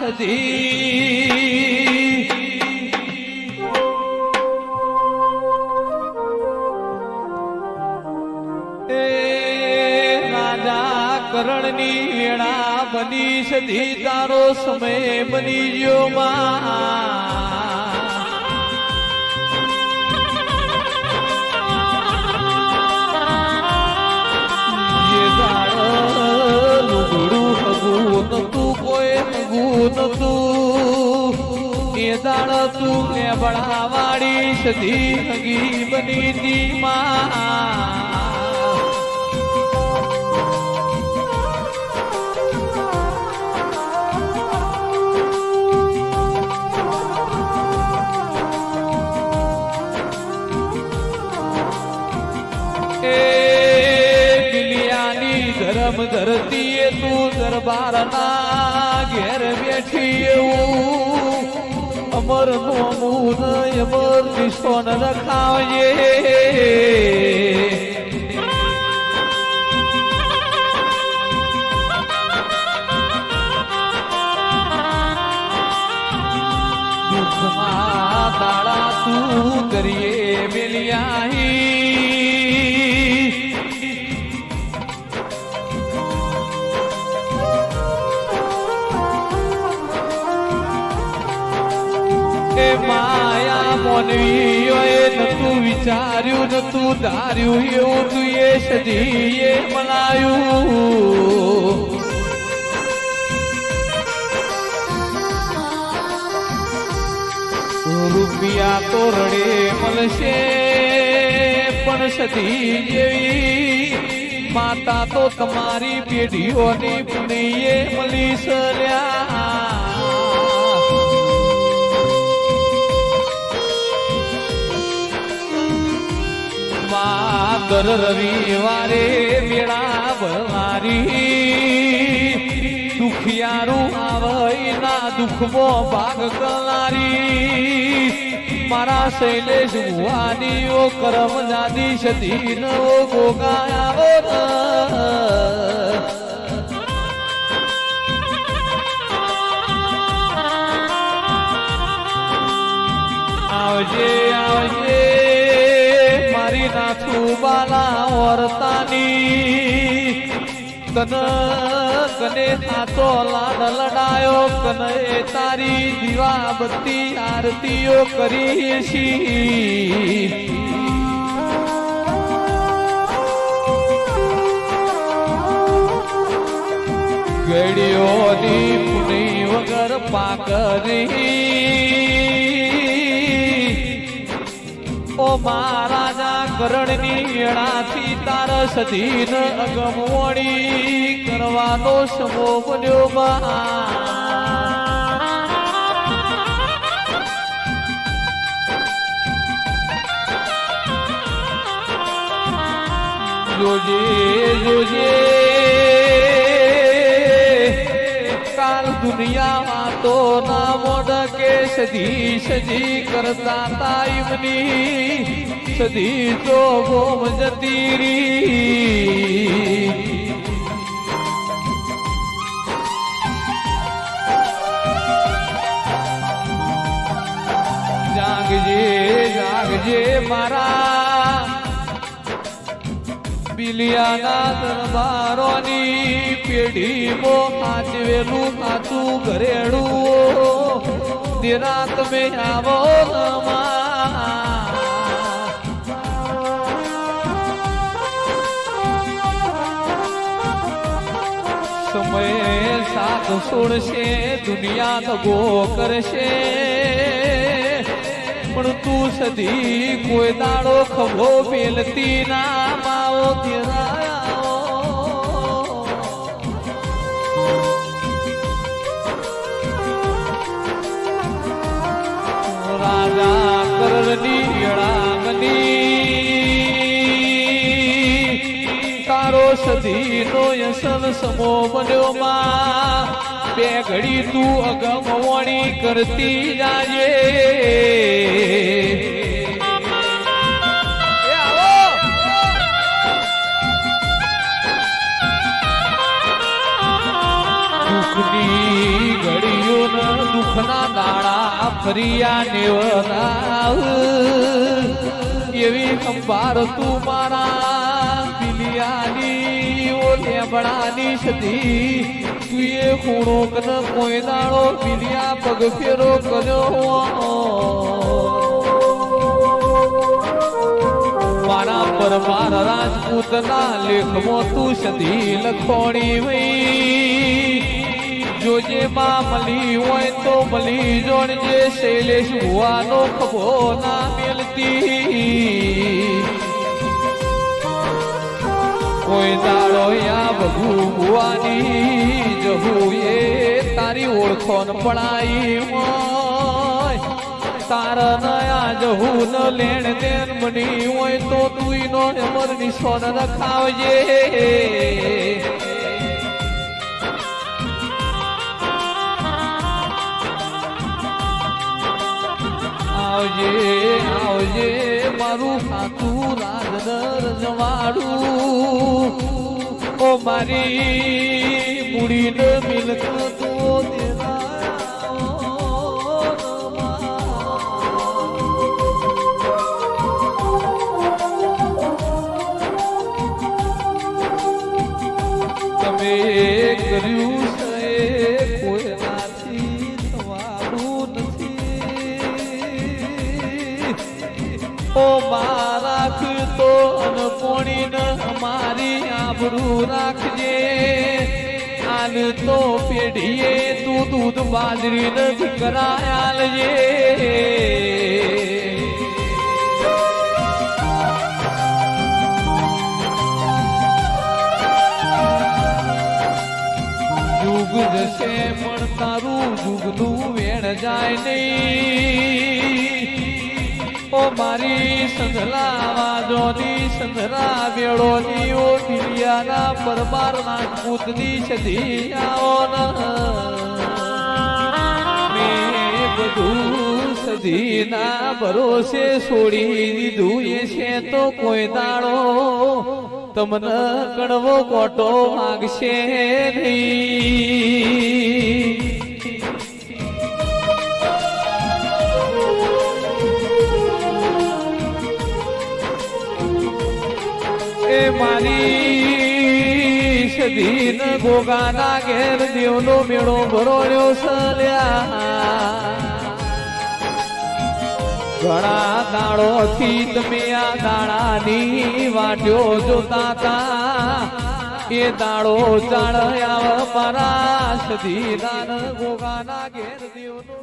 સધી એ રાજા કરણની વેળા બની સધી તારો સમય બની ગયો માં તું ને બળાવાડી સધી હગી બની દી એ બિલિયાની ધર્મ ધરતી તું દરબાર ના ઘેર બેઠી એવું અમર નોમું અમર નિશોન રખાવજે દુઃખમાં દાડા તું કરીએ મેલિયાહી માયા મોનવીઓએ નતું વિચાર્યું નતું ધાર્યું એવું તું એ સધી એ મનાયું રૂપિયા તો રડે મળશે પણ સધી જેવી માતા તો તમારી પેઢીઓની પુણીએ મળી સલ્યા દર રવિવારે મેળા ભરનારી દુખિયારું આવે ના દુઃખમાં ભાગ કરનારી મારા શૈલેષ ભુવાની ઓ કરમ જાદી સતી નો ગોગાયા આવજે આવજે મારી નાથું બાલા વર્તાની કન કને થાતો લાડ લડાયો કને તારી દીવા બત્તી આરતીઓ કરી છી ગળીઓની પુની વગર પાકરી ઓ મહારાજા કરણની એળાથી તાર સધીન અગમવણી કરવાનો સમો બન્યો જોજે જોજે કાલ દુનિયામાં તો ના મોઢકે સધી સજી કરતા તાઈમની સધી તો ગોમ જતી રી જાગજે જાગજે મારા બિલિયાના દરબારોની પેઢી મો હાચવેલું કાચું ઘરેડું તેરા તમે આવો સમય સાથ છોડશે દુનિયા દગો કરશે પણ તું સધી કોઈ દાડો ખભો પેલતી ના માવો રાજા કરણની એળાંગની તારો સધી નો યસન સમો બન્યો માં બે ઘડી તું અગમવણી કરતી જાજે દુઃખની ઘડીઓના દુઃખના દાડા ફરિયા નેવના એવી ખંભાર તું મારા બિલિયાની ઓ લેબડાની સદી તું એ ખૂણો કન કોઈ દાડો બિલિયા પગ ફેરો કર્યો મારા પરમાર રાજપૂતના લેખમાં તું સદી લખોણી વઈ જોજે માં મળી હોય તો મળી જોડજે શૈલેષ ભુવાનો ખભો ના મેલતી કોઈ દાડો યા બહુ ભુવાની જહું એ તારી ઓળખોન પડાઈ હોય તારા નયા જહું ન લેણ દેન મની હોય તો તું નો અમર નિશોન રખાવજે આવજે આવજે મારું ખાતું રાજદર જવાડું ઓ મારી મૂડી ને મિલકત તમે કર્યું છે કોઈ નાથી થવાનું ઓ મારાખ તો અનપોણી ન અમારી આબરૂ રાખજે આન તો પેઢીએ તું દૂધ બાજરી નથી કરાયાલજે જુગ જશે પણ તારું જુગનું વેણ જાય નહીં ઓ મારી સંધલા વાજોની સંધરા વેળોની ઓ ઢીલિયાના પરમાર રાજપૂતની સધી આવો મેં બધું સધીના ભરોસે છોડી દીધું એ છે તો કોઈ દાડો તમને કડવો કોટો માગશે નહીં મારી સધીન ગોગાના ઘેર દેવનો મેળો ભરોળ્યો સલ્યા ઘણા દાડોથી તમે આ દાડાની વાટ્યો જોતા તા એ દાડો ચાળ આવ મારા સધીના ગોગાના ઘેર દેવનો